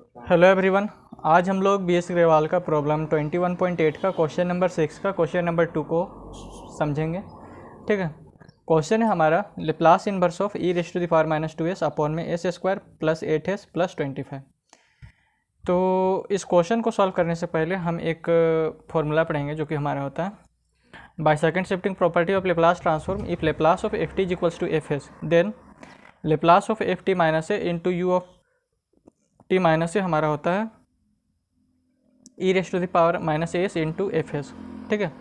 Hello everyone. आज हम लोग बी एस ग्रेवाल का प्रॉब्लम 21.8 का क्वेश्चन नंबर 6 का क्वेश्चन नंबर 2 को समझेंगे। ठीक है। क्वेश्चन है हमारा Laplace inverse of e raise to the power minus 2s upon में S square plus 8s plus 25। तो इस क्वेश्चन को सॉल्व करने से पहले हम एक फॉर्मूला पढ़ेंगे जो कि हमारा होता है by second shifting property of Laplace transform if Laplace of F T is equals to F S then Laplace of F T minus A into you of T minus से हमारा होता है E raise to the power minus S into F S. ठीक है।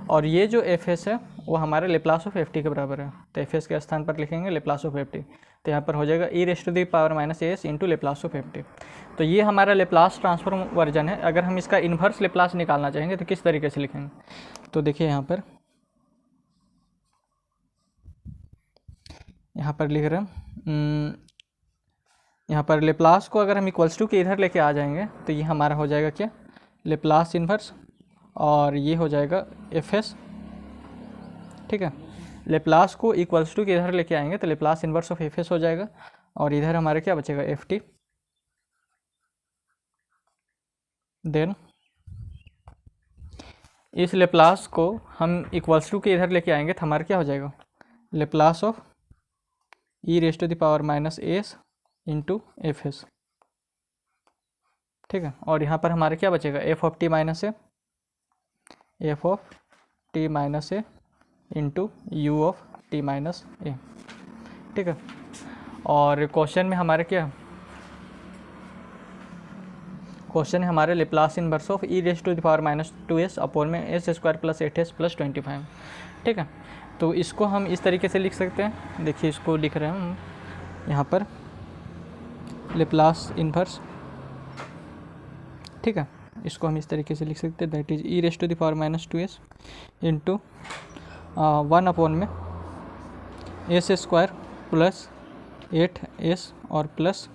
और ये जो F S है वो हमारे लेप्लास ऑफ एफ टी के बराबर है, तो एफ एस के स्थान पर लिखेंगे लेप्लास ऑफ एफ टी, तो यहाँ पर हो जाएगा E raise to the power minus S into Laplace of F T. तो ये हमारा लेप्लास ट्रांसफॉर्म वर्जन है। अगर हम इसका इन्वर्स लेप्लास निकालना चाहेंगे तो किस तरीके से लिखेंगे, तो देखिए यहाँ पर लिख रहे हैं, यहाँ पर लेप्लास को अगर हम इक्वल्स टू के इधर लेके आ जाएंगे तो ये हमारा हो जाएगा क्या, लेप्लास इन्वर्स, और ये हो जाएगा एफ एस। ठीक है। लेप्लास को इक्वल्स टू के इधर लेके आएंगे तो Laplace inverse of F S हो जाएगा, और इधर हमारे क्या बचेगा, एफ टी। देन इस लेप्लास को हम इक्वल्स टू के इधर लेके आएंगे तो हमारा क्या हो जाएगा, Laplace of e raise to the power minus S into F S. ठीक है। और यहाँ पर हमारे क्या बचेगा, f of T minus a, f of T minus A into you of T minus a. ठीक है। और क्वेश्चन में हमारे क्या, क्वेश्चन है हमारे Laplace inverse of e raise to the power minus 2s upon में S square plus 8s plus 25। ठीक है। तो इसको हम इस तरीके से लिख सकते हैं, देखिए इसको लिख रहे हैं हम यहाँ पर लेप्लास इन्वर्स। ठीक है। इसको हम इस तरीके से लिख सकते हैं, that is E raise to the power minus 2s into 1 upon में एस स्क्वायर प्लस 8s और प्लस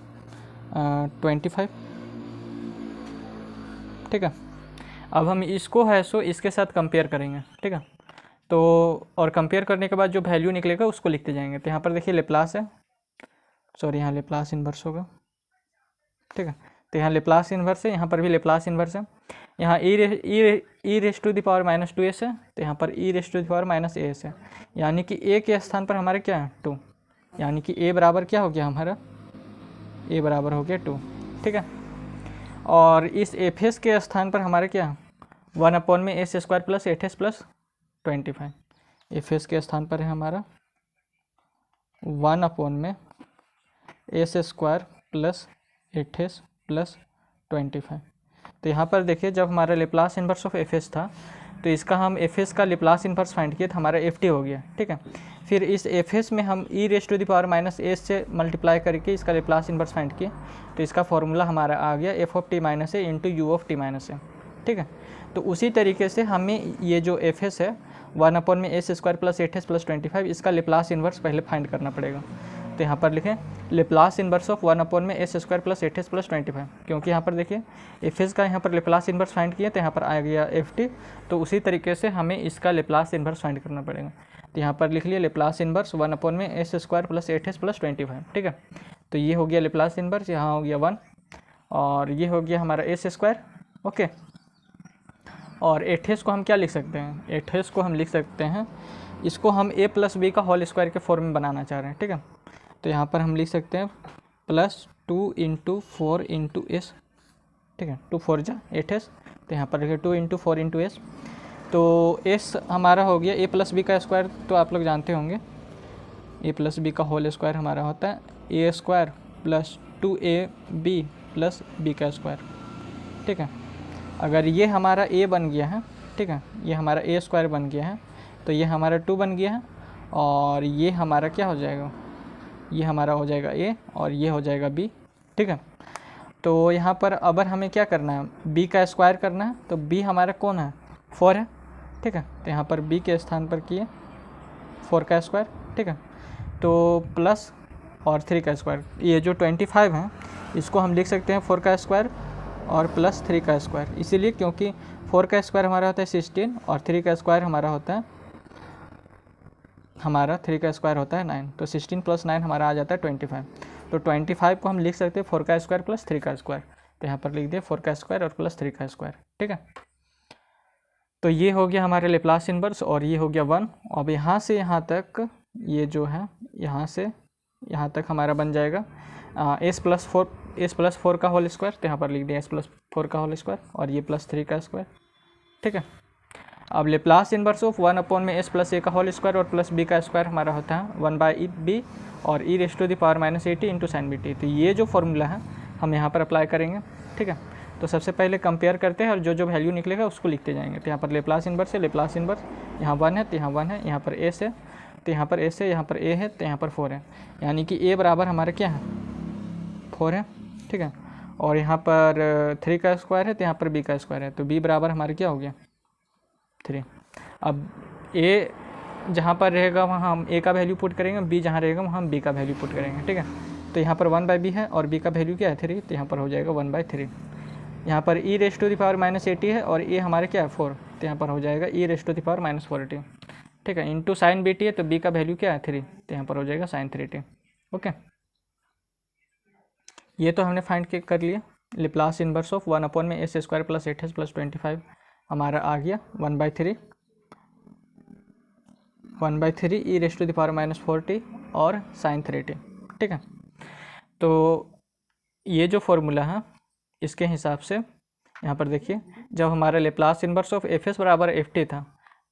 25। ठीक है। अब हम इसको है सो इसके साथ कंपेयर करेंगे। ठीक है। तो और कंपेयर करने के बाद जो वैल्यू निकलेगा उसको लिखते जाएंगे। तो यहाँ पर देखिए लेप्लास है, सॉरी यहाँ लेप्लास इन्वर्स होगा। ठीक है। तो यहाँ लेप्लास इन्वर्स है, यहाँ पर भी लेप्लास इन्वर्स है। यहाँ E raise to the power minus 2s है, तो यहाँ पर E raise to the power minus S है, यानी कि ए के स्थान पर हमारे क्या है 2, यानी कि ए बराबर क्या हो गया हमारा, ए बराबर हो गया 2। ठीक है। और इस एफ एस के स्थान पर हमारे क्या 1 अपॉन में S square plus 8s plus 25। F S के स्थान पर है हमारा 1 अपॉन में S square plus 8s plus 25। तो यहाँ पर देखिए जब हमारा Laplace inverse of F S था तो इसका हम एफ एस का लेप्लास इन्वर्स फाइंड किए तो हमारा एफ टी हो गया। ठीक है। फिर इस एफ एस में हम E raise to the power minus S से मल्टीप्लाई करके इसका लेप्लास इन्वर्स फाइंड किए, तो इसका फॉर्मूला हमारा आ गया f of T minus A into you of T minus a. ठीक है। तो उसी तरीके से हमें ये जो एफ एस है 1 अपॉन में S square plus 8s plus 25, इसका लेप्लास इन्वर्स पहले फाइंड करना पड़ेगा। तो यहाँ पर लिखें लेप्लास इन्वर्स ऑफ 1 अपॉन में S square plus 8s plus 25, क्योंकि यहाँ पर देखिए एफ एस का यहाँ पर लेप्लास इन्वर्स फाइंड किया तो यहाँ पर आ गया एफ टी, तो उसी तरीके से हमें इसका लेप्लास इन्वर्स फाइंड करना पड़ेगा। तो यहाँ पर लिख लिया लेप्लास इन्वर्स 1 अपॉन में S square plus 8s plus 25। ठीक है। तो ये हो गया लेप्लास इन्वर्स, यहाँ हो गया 1 और ये हो गया हमारा एस स्क्वायर। ओके। और 8s को हम क्या लिख सकते हैं, 8s को हम लिख सकते हैं, इसको हम a प्लस बी का होल स्क्वायर के फॉर्म में बनाना चाह रहे हैं। ठीक है। तो यहाँ पर हम लिख सकते हैं प्लस 2 इंटू 4 इंटू एस। ठीक है। 2 4 जा 8s, तो यहाँ पर लिखे 2 इंटू 4 इंटू एस। तो s हमारा हो गया a प्लस बी का स्क्वायर, तो आप लोग जानते होंगे a प्लस बी का होल स्क्वायर हमारा होता है a square plus 2ab plus B का स्क्वायर। ठीक है। अगर ये हमारा a बन गया है, ठीक है, ये हमारा a स्क्वायर बन गया है, तो ये हमारा 2 बन गया है, और ये हमारा क्या हो जाएगा, ये हमारा हो जाएगा a और ये हो जाएगा b। ठीक है। तो यहाँ पर अब हमें क्या करना है, b का स्क्वायर करना है, तो b हमारा कौन है 4 है। ठीक है। तो यहाँ पर b के स्थान पर किए 4 का स्क्वायर। ठीक है। तो प्लस और 3 का स्क्वायर, ये जो 25 है इसको हम लिख सकते हैं 4 का स्क्वायर और प्लस 3 का स्क्वायर, इसीलिए क्योंकि 4 का स्क्वायर हमारा होता है 16 और 3 का स्क्वायर हमारा होता है, हमारा 3 का स्क्वायर होता है 9, तो 16 प्लस 9 हमारा आ जाता है 25। तो 25 को हम लिख सकते हैं 4 का स्क्वायर प्लस 3 का स्क्वायर, तो यहाँ पर लिख दिया 4 का स्क्वायर और प्लस 3 का स्क्वायर, ठीक है। तो ये हो गया हमारे लेप्लास इन्वर्स और ये हो गया 1। अब यहाँ से यहाँ तक ये जो है यहाँ से यहाँ तक हमारा बन जाएगा s+4 का होल स्क्वायर, तो यहाँ पर लिख दिया s+4 का होल स्क्वायर और ये +3 का स्क्वायर, ठीक है। अब लेप्लास इन्वर्स ऑफ 1 में s+a का होल स्क्वायर और प्लस b का स्क्वायर हमारा होता है 1/b और e⁻−at इंटू साइन bt। तो ये जो फॉर्मूला है हम यहाँ पर अप्लाई करेंगे, ठीक है। तो सबसे पहले कंपेयर करते हैं और जो जो वैल्यू निकलेगा उसको लिखते जाएंगे। तो यहाँ पर लेप्लास इन्वर्स है, लेप्लास इन्वर्स यहाँ 1 है तो यहाँ 1 है, यहाँ पर s है तो यहाँ पर s है, यहाँ पर a है तो यहाँ पर 4 है, यानी कि a बराबर हमारा क्या है 4 है, ठीक है। और यहाँ पर 3 का स्क्वायर है तो यहाँ पर b का स्क्वायर है, तो b बराबर हमारा क्या हो गया 3। अब a जहाँ पर रहेगा वहाँ हम a का वैल्यू पुट करेंगे, b जहाँ रहेगा वहाँ हम b का वैल्यू पुट करेंगे, ठीक है। तो यहाँ पर 1/b है और b का वैल्यू क्या है 3, तो यहाँ पर हो जाएगा 1/3। यहाँ पर e⁻−at है और a हमारे क्या है 4, तो यहाँ पर हो जाएगा e⁻−4t, ठीक है, इंटू साइन bt है तो b का वैल्यू क्या है 3, तो यहाँ पर हो जाएगा sin 3t, ओके। ये तो हमने फाइंड कर लिया लेप्लास इन्वर्स ऑफ 1 में s² + 8s + 25 हमारा आ गया 1/3 e⁻4t और sin 3t, ठीक है। तो ये जो फॉर्मूला है इसके हिसाब से यहाँ पर देखिए, जब हमारा लेप्लास इन्वर्स ऑफ fs बराबर ft था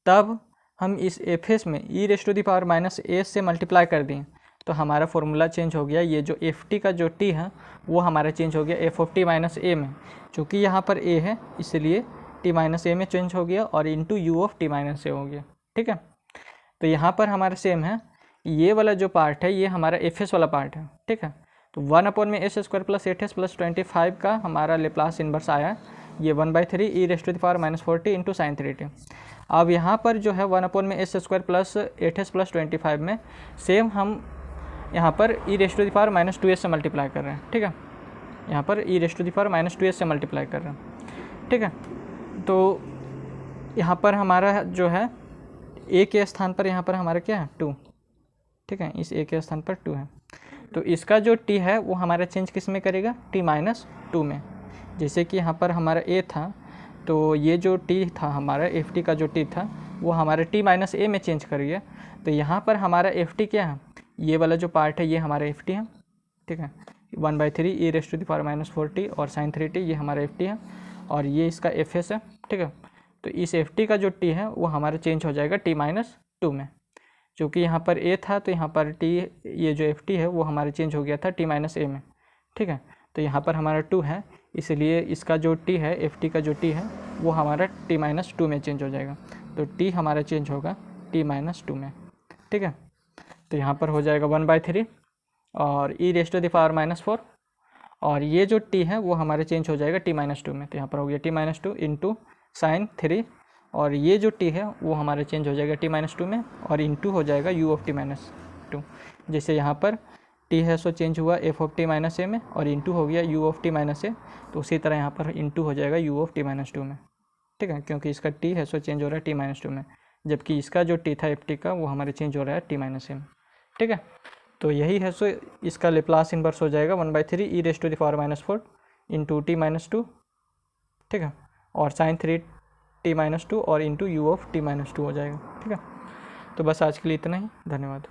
तब हम इस fs में e⁻−a से मल्टीप्लाई कर दिए तो हमारा फॉर्मूला चेंज हो गया। ये जो ft का जो t है वो हमारा चेंज हो गया f(t−a) में, चूँकि यहाँ पर a है इसलिए t-a में चेंज हो गया और इंटू u(t−a) हो गया, ठीक है। तो यहाँ पर हमारा सेम है, ये वाला जो पार्ट है ये हमारा fs वाला पार्ट है, ठीक है। तो 1 में s² + 8s + 25 का हमारा लेप्लास इन्वर्स आया ये 1/3 e⁻−4t इंटू साइन 3t। अब यहाँ पर जो है 1 में s² + 8s + 25 में सेम हम यहाँ पर e⁻−2s से मल्टीप्लाई कर रहे हैं, ठीक है। यहाँ पर e⁻−2s से मल्टीप्लाई कर रहे हैं, ठीक है। तो यहाँ पर हमारा जो है a के स्थान पर यहाँ पर हमारा क्या है 2, ठीक है, इस a के स्थान पर 2 है। तो इसका जो t है वो हमारा चेंज किस में करेगा t-2 में। जैसे कि यहाँ पर हमारा a था तो ये जो t था हमारा ft का जो t था वो हमारा t-a में चेंज कर गया। तो यहाँ पर हमारा ft क्या है, ये वाला जो पार्ट है ये हमारा ft है, ठीक है, 1/3 e⁻−4t और sin 3t ये हमारा ft है और ये इसका fs है, ठीक है। तो इस ft का जो t है वो हमारा चेंज हो जाएगा t-2 में, क्योंकि यहाँ पर a था तो यहाँ पर t ये जो ft है वो हमारा चेंज हो गया था t-a में, ठीक है। तो यहाँ पर हमारा 2 है इसलिए इसका जो t है ft का जो t है वो हमारा t-2 में चेंज हो जाएगा। तो t हमारा चेंज होगा t-2 में, ठीक है। तो यहाँ पर हो जाएगा 1/3 और e⁻4 और ये जो t है वो हमारे चेंज हो जाएगा t-2 में। तो यहाँ पर हो गया t-2 इंटू साइन 3 और ये जो t है वो हमारे चेंज हो जाएगा t-2 में और इंटू हो जाएगा u(t-2). जैसे यहाँ पर t है सो चेंज हुआ f(t-a) में और इंटू हो गया u(t-a), तो उसी तरह यहाँ पर इंटू हो जाएगा u(t-2) में, ठीक है, क्योंकि इसका t है सो चेंज हो रहा है t-2 में, जबकि इसका जो t था ft का वो हमारे चेंज हो रहा है t-a में, ठीक है। तो यही है सो इसका लेप्लास इन्वर्स हो जाएगा 1/3 e⁻4 इंटू t-2, ठीक है, और sin 3t-2 और इंटू u(t-2) हो जाएगा, ठीक है। तो बस आज के लिए इतना ही, धन्यवाद।